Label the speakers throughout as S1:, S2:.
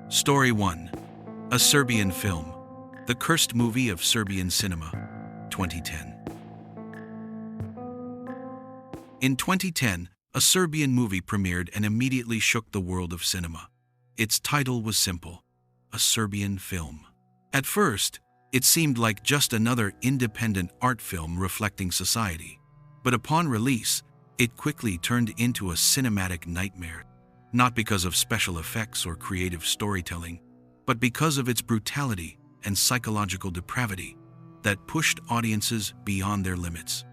S1: Story 1. A Serbian Film. The Cursed Movie of Serbian Cinema, 2010. In 2010, a Serbian movie premiered and immediately shook the world of cinema. Its title was simple: A Serbian Film. At first, it seemed like just another independent art film reflecting society. But upon release, it quickly turned into a cinematic nightmare, not because of special effects or creative storytelling, but because of its brutality and psychological depravity that pushed audiences beyond their limits.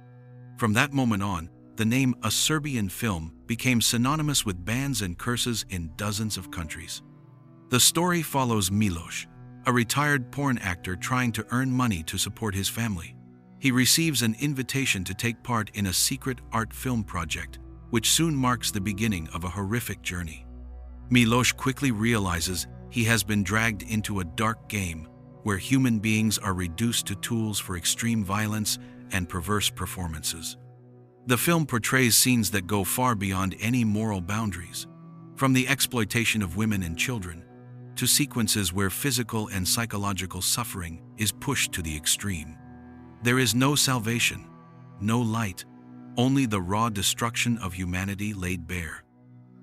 S1: From that moment on, the name A Serbian Film became synonymous with bans and curses in dozens of countries. The story follows Miloš, a retired porn actor trying to earn money to support his family. He receives an invitation to take part in a secret art film project, which soon marks the beginning of a horrific journey. Miloš quickly realizes he has been dragged into a dark game where human beings are reduced to tools for extreme violence and perverse performances. The film portrays scenes that go far beyond any moral boundaries, from the exploitation of women and children to sequences where physical and psychological suffering is pushed to the extreme. There is no salvation, no light, only the raw destruction of humanity laid bare.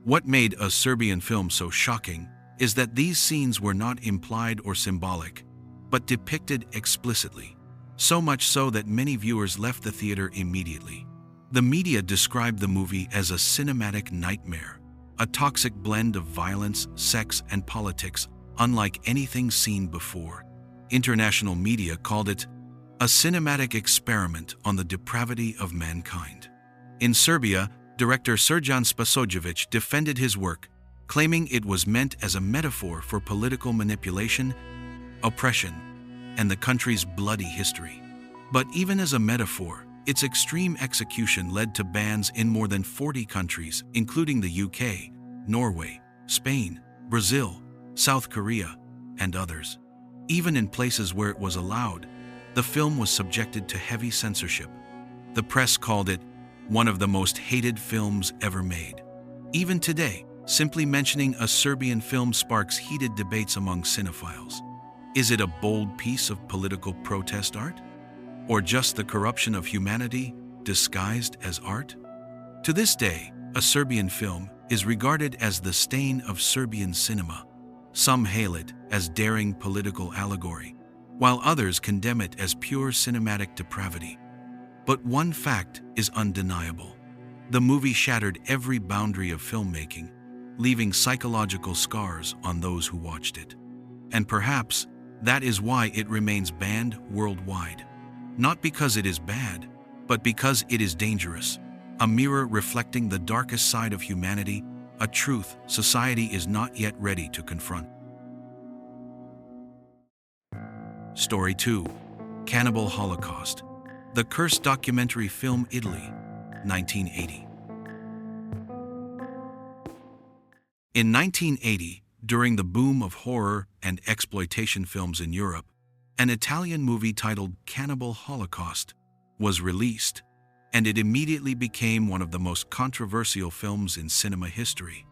S1: What made A Serbian Film so shocking is that these scenes were not implied or symbolic, but depicted explicitly, so much so that many viewers left the theater immediately. The media described the movie as a cinematic nightmare, a toxic blend of violence, sex, and politics unlike anything seen before. International media called it a cinematic experiment on the depravity of mankind. In Serbia, director Srđan Spasojević defended his work, claiming it was meant as a metaphor for political manipulation, oppression, and the country's bloody history. But even as a metaphor, its extreme execution led to bans in more than 40 countries, including the UK, Norway, Spain, Brazil, South Korea, and others. Even in places where it was allowed, the film was subjected to heavy censorship. The press called it one of the most hated films ever made. Even today, simply mentioning A Serbian Film sparks heated debates among cinephiles. Is it a bold piece of political protest art? Or just the corruption of humanity disguised as art? To this day, A Serbian Film is regarded as the stain of Serbian cinema. Some hail it as daring political allegory, while others condemn it as pure cinematic depravity. But one fact is undeniable. The movie shattered every boundary of filmmaking, leaving psychological scars on those who watched it. And perhaps that is why it remains banned worldwide. Not because it is bad, but because it is dangerous, a mirror reflecting the darkest side of humanity, a truth society is not yet ready to confront. Story 2. Cannibal Holocaust. The Cursed Documentary Film, Italy, 1980. In 1980, during the boom of horror and exploitation films in Europe, an Italian movie titled Cannibal Holocaust was released, and it immediately became one of the most controversial films in cinema history.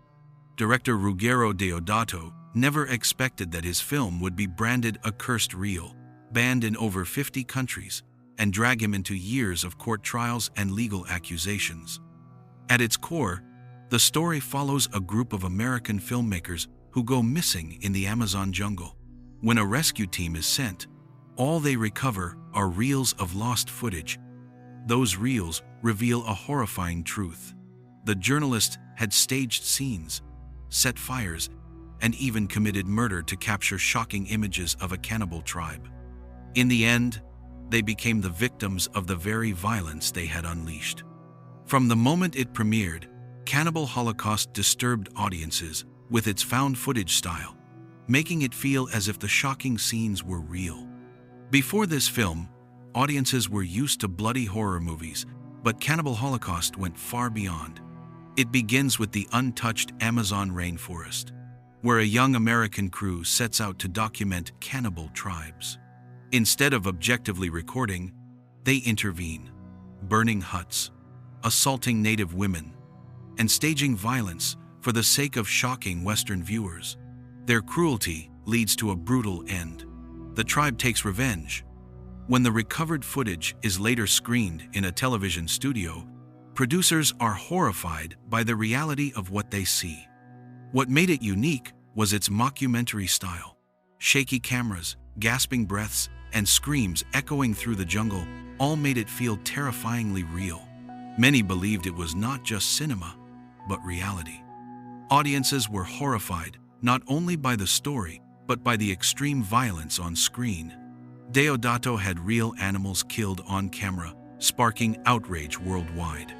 S1: Director Ruggero Deodato never expected that his film would be branded a cursed reel, banned in over 50 countries, and drag him into years of court trials and legal accusations. At its core, the story follows a group of American filmmakers who go missing in the Amazon jungle. When a rescue team is sent, all they recover are reels of lost footage. Those reels reveal a horrifying truth. The journalists had staged scenes, set fires, and even committed murder to capture shocking images of a cannibal tribe. In the end, they became the victims of the very violence they had unleashed. From the moment it premiered, Cannibal Holocaust disturbed audiences with its found footage style, making it feel as if the shocking scenes were real. Before this film, audiences were used to bloody horror movies, but Cannibal Holocaust went far beyond. It begins with the untouched Amazon rainforest, where a young American crew sets out to document cannibal tribes. Instead of objectively recording, they intervene, burning huts, assaulting native women, and staging violence for the sake of shocking Western viewers. Their cruelty leads to a brutal end. The tribe takes revenge. When the recovered footage is later screened in a television studio, producers are horrified by the reality of what they see. What made it unique was its mockumentary style. Shaky cameras, gasping breaths, and screams echoing through the jungle all made it feel terrifyingly real. Many believed it was not just cinema, but reality. Audiences were horrified not only by the story, but by the extreme violence on screen. Deodato had real animals killed on camera, sparking outrage worldwide.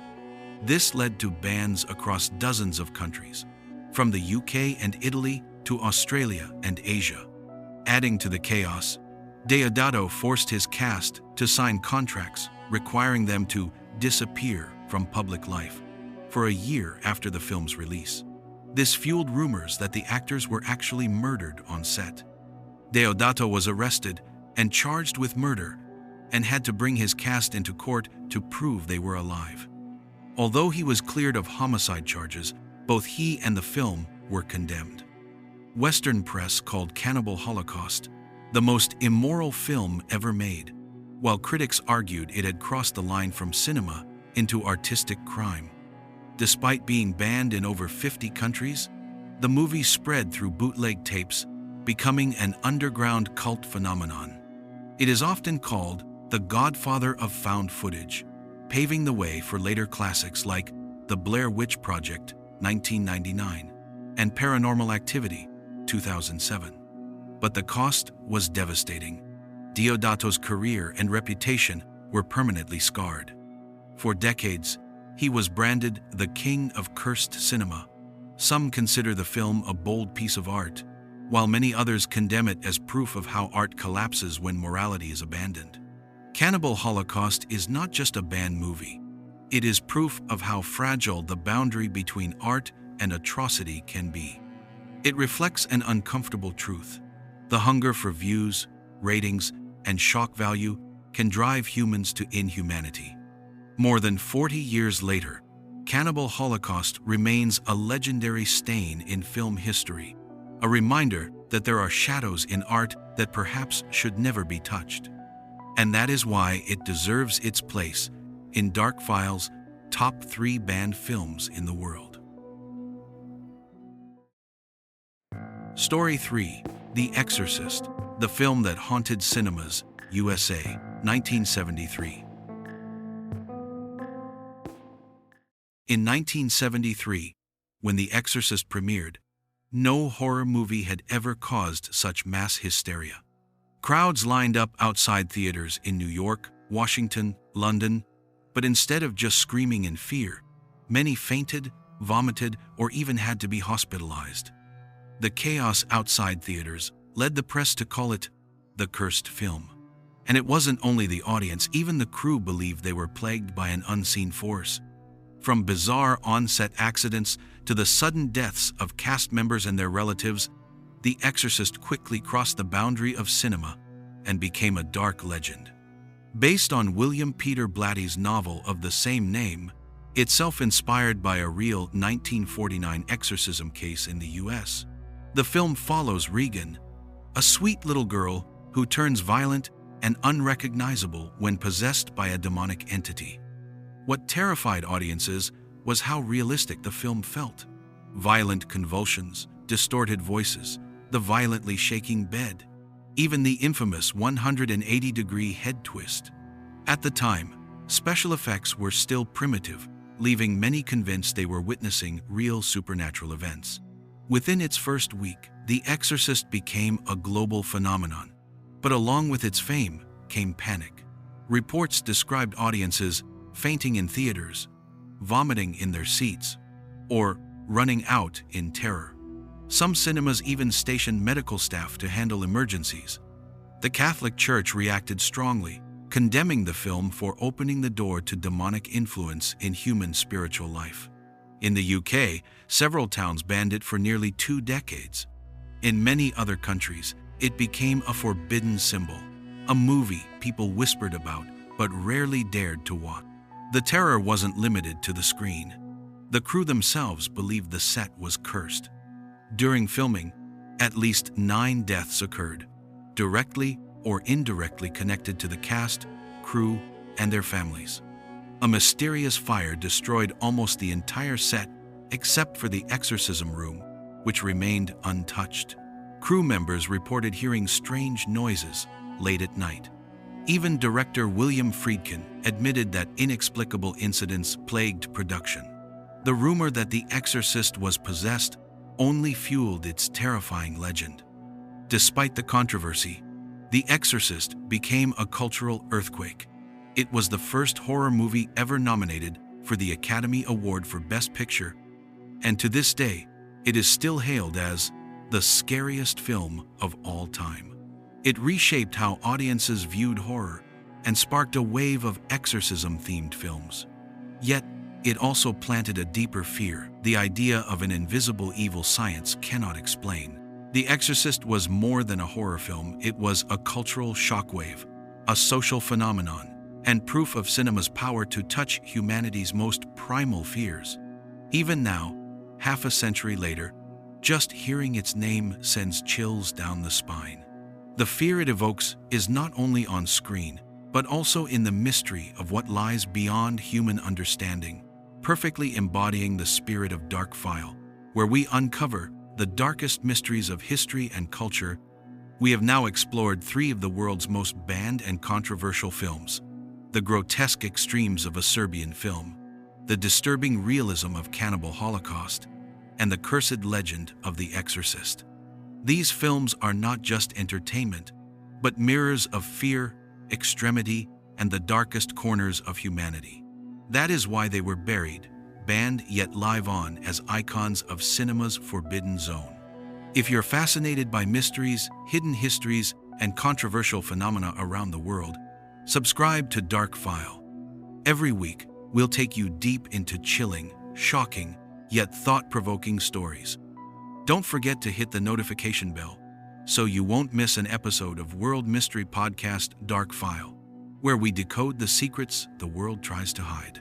S1: This led to bans across dozens of countries, from the UK and Italy to Australia and Asia. Adding to the chaos, Deodato forced his cast to sign contracts requiring them to disappear from public life for a year after the film's release. This fueled rumors that the actors were actually murdered on set. Deodato was arrested and charged with murder and had to bring his cast into court to prove they were alive. Although he was cleared of homicide charges, both he and the film were condemned. Western press called Cannibal Holocaust the most immoral film ever made, while critics argued it had crossed the line from cinema into artistic crime. Despite being banned in over 50 countries, the movie spread through bootleg tapes, becoming an underground cult phenomenon. It is often called the godfather of found footage, paving the way for later classics like The Blair Witch Project, 1999, and Paranormal Activity, 2007. But the cost was devastating. Deodato's career and reputation were permanently scarred. For decades, he was branded the king of cursed cinema. Some consider the film a bold piece of art, while many others condemn it as proof of how art collapses when morality is abandoned. Cannibal Holocaust is not just a banned movie. It is proof of how fragile the boundary between art and atrocity can be. It reflects an uncomfortable truth. The hunger for views, ratings, and shock value can drive humans to inhumanity. More than 40 years later, Cannibal Holocaust remains a legendary stain in film history, a reminder that there are shadows in art that perhaps should never be touched. And that is why it deserves its place in Dark Files' top 3 banned films in the world. Story 3: The Exorcist, the film that haunted cinemas, USA, 1973. In 1973, when The Exorcist premiered, no horror movie had ever caused such mass hysteria. Crowds lined up outside theaters in New York, Washington, London, but instead of just screaming in fear, many fainted, vomited, or even had to be hospitalized. The chaos outside theaters led the press to call it the cursed film. And it wasn't only the audience, even the crew believed they were plagued by an unseen force. From bizarre on-set accidents to the sudden deaths of cast members and their relatives, The Exorcist quickly crossed the boundary of cinema and became a dark legend. Based on William Peter Blatty's novel of the same name, itself inspired by a real 1949 exorcism case in the US, the film follows Regan, a sweet little girl who turns violent and unrecognizable when possessed by a demonic entity. What terrified audiences was how realistic the film felt. Violent convulsions, distorted voices, the violently shaking bed, even the infamous 180-degree head twist. At the time, special effects were still primitive, leaving many convinced they were witnessing real supernatural events. Within its first week, The Exorcist became a global phenomenon. But along with its fame came panic. Reports described audiences fainting in theaters, vomiting in their seats, or running out in terror. Some cinemas even stationed medical staff to handle emergencies. The Catholic Church reacted strongly, condemning the film for opening the door to demonic influence in human spiritual life. In the UK, several towns banned it for nearly 2 decades. In many other countries, it became a forbidden symbol, a movie people whispered about but rarely dared to watch. The terror wasn't limited to the screen. The crew themselves believed the set was cursed. During filming, At least 9 deaths occurred, directly or indirectly connected to the cast, crew, and their families. A mysterious fire destroyed almost the entire set except for the exorcism room, which remained untouched. Crew members reported hearing strange noises late at night. Even director William Friedkin admitted that inexplicable incidents plagued production. The rumor that The Exorcist was possessed only fueled its terrifying legend. Despite the controversy, The Exorcist became a cultural earthquake. It was the first horror movie ever nominated for the Academy Award for Best Picture, and to this day, it is still hailed as the scariest film of all time. It reshaped how audiences viewed horror and sparked a wave of exorcism-themed films. Yet, it also planted a deeper fear, the idea of an invisible evil science cannot explain. The Exorcist was more than a horror film, it was a cultural shockwave, a social phenomenon, and proof of cinema's power to touch humanity's most primal fears. Even now, half a century later, just hearing its name sends chills down the spine. The fear it evokes is not only on screen, but also in the mystery of what lies beyond human understanding, perfectly embodying the spirit of Dark File, where we uncover the darkest mysteries of history and culture. We have now explored 3 of the world's most banned and controversial films: the grotesque extremes of a Serbian film, the disturbing realism of Cannibal Holocaust, and the cursed legend of The Exorcist. These films are not just entertainment, but mirrors of fear, extremity, and the darkest corners of humanity. That is why they were banned yet live on as icons of cinema's forbidden zone. If you're fascinated by mysteries, hidden histories, and controversial phenomena around the world, subscribe to Dark File. Every week, we'll take you deep into chilling, shocking, yet thought-provoking stories. Don't forget to hit the notification bell so you won't miss an episode of world mystery podcast Dark File, where we decode the secrets the world tries to hide.